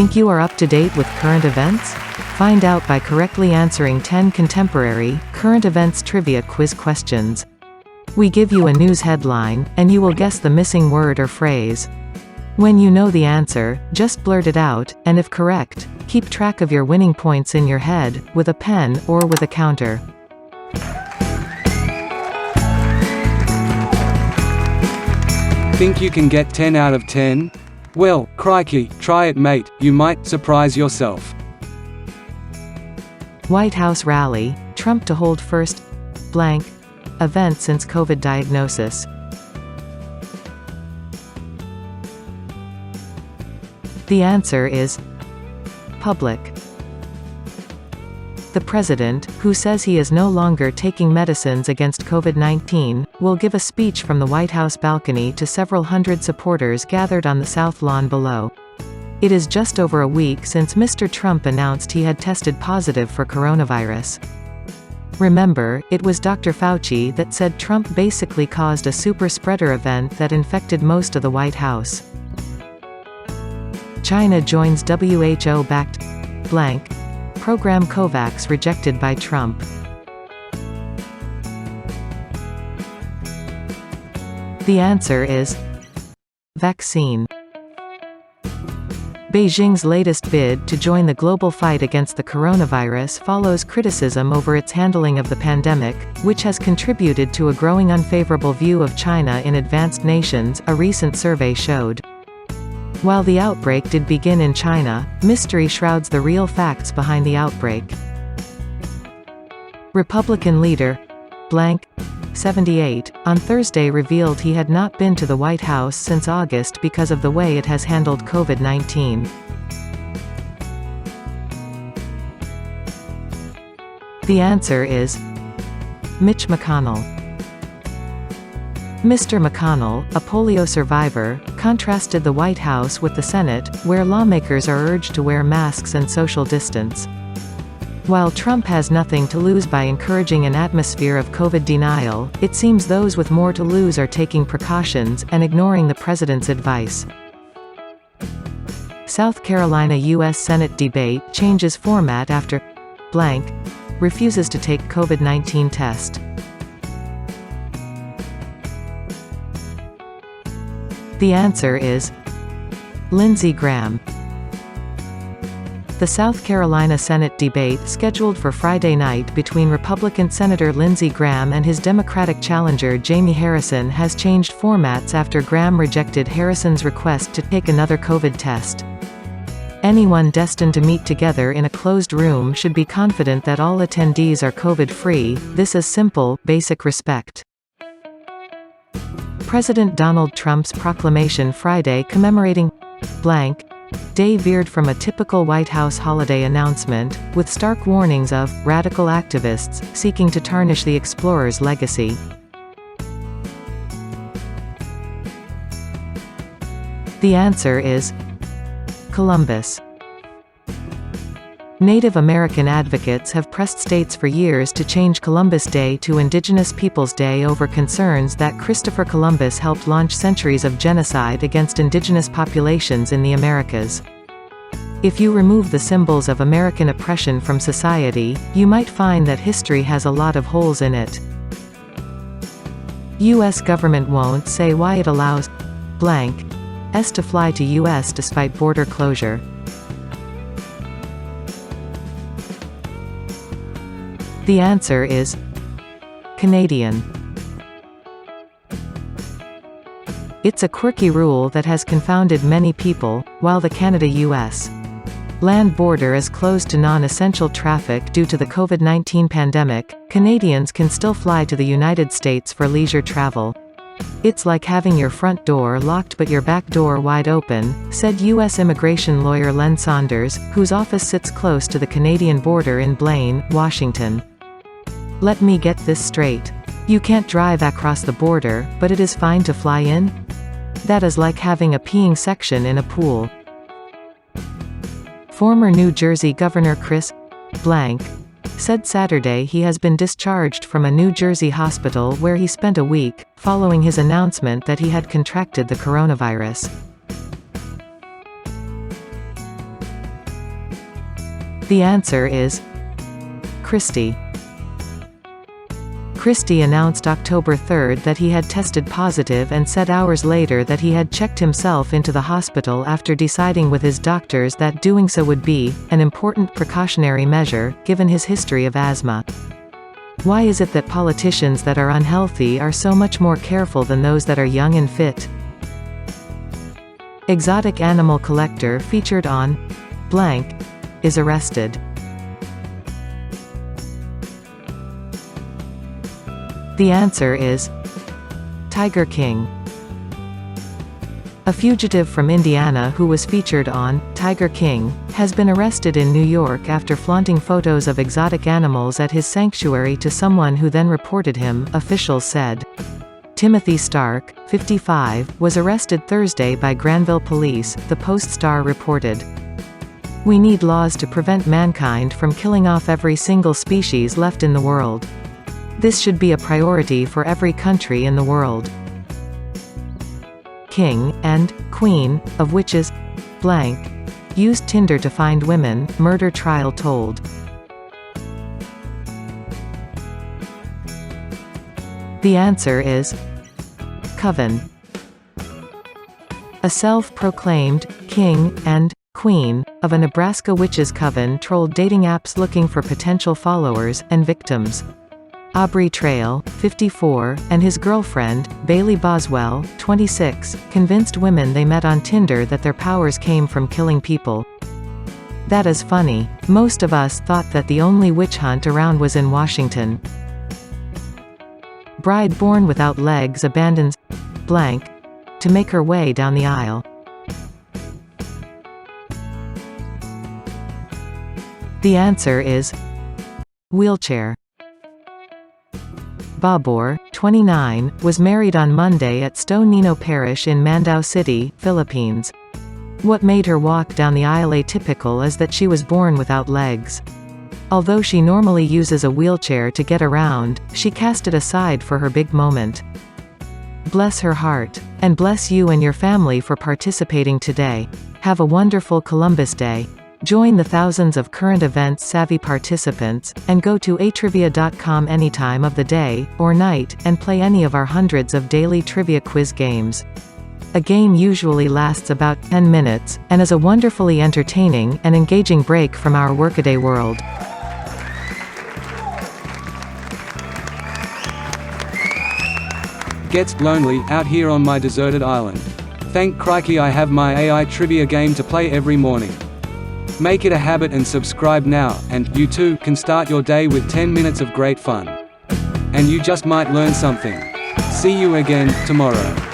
Think you are up to date with current events? Find out by correctly answering 10 contemporary, current events trivia quiz questions. We give you a news headline, and you will guess the missing word or phrase. When you know the answer, just blurt it out, and if correct, keep track of your winning points in your head, with a pen, or with a counter. Think you can get 10 out of 10? Well, crikey, try it mate, you might surprise yourself. White House rally, Trump to hold first blank event since COVID diagnosis. The answer is public. The president, who says he is no longer taking medicines against COVID-19, will give a speech from the White House balcony to several hundred supporters gathered on the South Lawn below. It is just over a week since Mr. Trump announced he had tested positive for coronavirus. Remember, it was Dr. Fauci that said Trump basically caused a super spreader event that infected most of the White House. China joins WHO-backed blank program COVAX rejected by Trump. The answer is vaccine. Beijing's latest bid to join the global fight against the coronavirus follows criticism over its handling of the pandemic, which has contributed to a growing unfavorable view of China in advanced nations, a recent survey showed. While the outbreak did begin in China, mystery shrouds the real facts behind the outbreak. Republican leader, blank, 78, on Thursday revealed he had not been to the White House since August because of the way it has handled COVID-19. The answer is Mitch McConnell. Mr. McConnell, a polio survivor, contrasted the White House with the Senate, where lawmakers are urged to wear masks and social distance. While Trump has nothing to lose by encouraging an atmosphere of COVID denial, it seems those with more to lose are taking precautions and ignoring the president's advice. South Carolina U.S. Senate debate changes format after blank refuses to take COVID-19 test. The answer is Lindsey Graham. The South Carolina Senate debate scheduled for Friday night between Republican Senator Lindsey Graham and his Democratic challenger Jamie Harrison has changed formats after Graham rejected Harrison's request to take another COVID test. Anyone destined to meet together in a closed room should be confident that all attendees are COVID-free. This is simple, basic respect. President Donald Trump's proclamation Friday commemorating blank day veered from a typical White House holiday announcement, with stark warnings of radical activists seeking to tarnish the explorer's legacy. The answer is Columbus. Native American advocates have pressed states for years to change Columbus Day to Indigenous Peoples Day over concerns that Christopher Columbus helped launch centuries of genocide against indigenous populations in the Americas. If you remove the symbols of American oppression from society, you might find that history has a lot of holes in it. U.S. government won't say why it allows blank s to fly to U.S. despite border closure. The answer is Canadian. It's a quirky rule that has confounded many people. While the Canada-US land border is closed to non-essential traffic due to the COVID-19 pandemic, Canadians can still fly to the United States for leisure travel. It's like having your front door locked but your back door wide open, said U.S. immigration lawyer Len Saunders, whose office sits close to the Canadian border in Blaine, Washington. Let me get this straight. You can't drive across the border, but it is fine to fly in? That is like having a peeing section in a pool. Former New Jersey Governor Chris blank said Saturday he has been discharged from a New Jersey hospital where he spent a week, following his announcement that he had contracted the coronavirus. The answer is Christie. Christie announced October 3 that he had tested positive and said hours later that he had checked himself into the hospital after deciding with his doctors that doing so would be an important precautionary measure, given his history of asthma. Why is it that politicians that are unhealthy are so much more careful than those that are young and fit? Exotic animal collector featured on blank is arrested. The answer is Tiger King. A fugitive from Indiana who was featured on Tiger King has been arrested in New York after flaunting photos of exotic animals at his sanctuary to someone who then reported him, officials said. Timothy Stark, 55, was arrested Thursday by Granville Police, the Post-Star reported. We need laws to prevent mankind from killing off every single species left in the world. This should be a priority for every country in the world. King and Queen of Witches blank used Tinder to find women, murder trial told. The answer is Coven. A self-proclaimed king and queen of a Nebraska witches coven trolled dating apps looking for potential followers and victims. Aubrey Trail, 54, and his girlfriend, Bailey Boswell, 26, convinced women they met on Tinder that their powers came from killing people. That is funny. Most of us thought that the only witch hunt around was in Washington. Bride born without legs abandons blank to make her way down the aisle. The answer is wheelchair. Babor, 29, was married on Monday at Sto Nino Parish in Mandaue City, Philippines. What made her walk down the aisle atypical is that she was born without legs. Although she normally uses a wheelchair to get around, she cast it aside for her big moment. Bless her heart. And bless you and your family for participating today. Have a wonderful Columbus Day. Join the thousands of current events savvy participants, and go to AiTrivia.com any time of the day or night, and play any of our hundreds of daily trivia quiz games. A game usually lasts about 10 minutes, and is a wonderfully entertaining and engaging break from our workaday world. Gets lonely out here on my deserted island. Thank crikey I have my AI trivia game to play every morning. Make it a habit and subscribe now, and you too can start your day with 10 minutes of great fun. And you just might learn something. See you again tomorrow.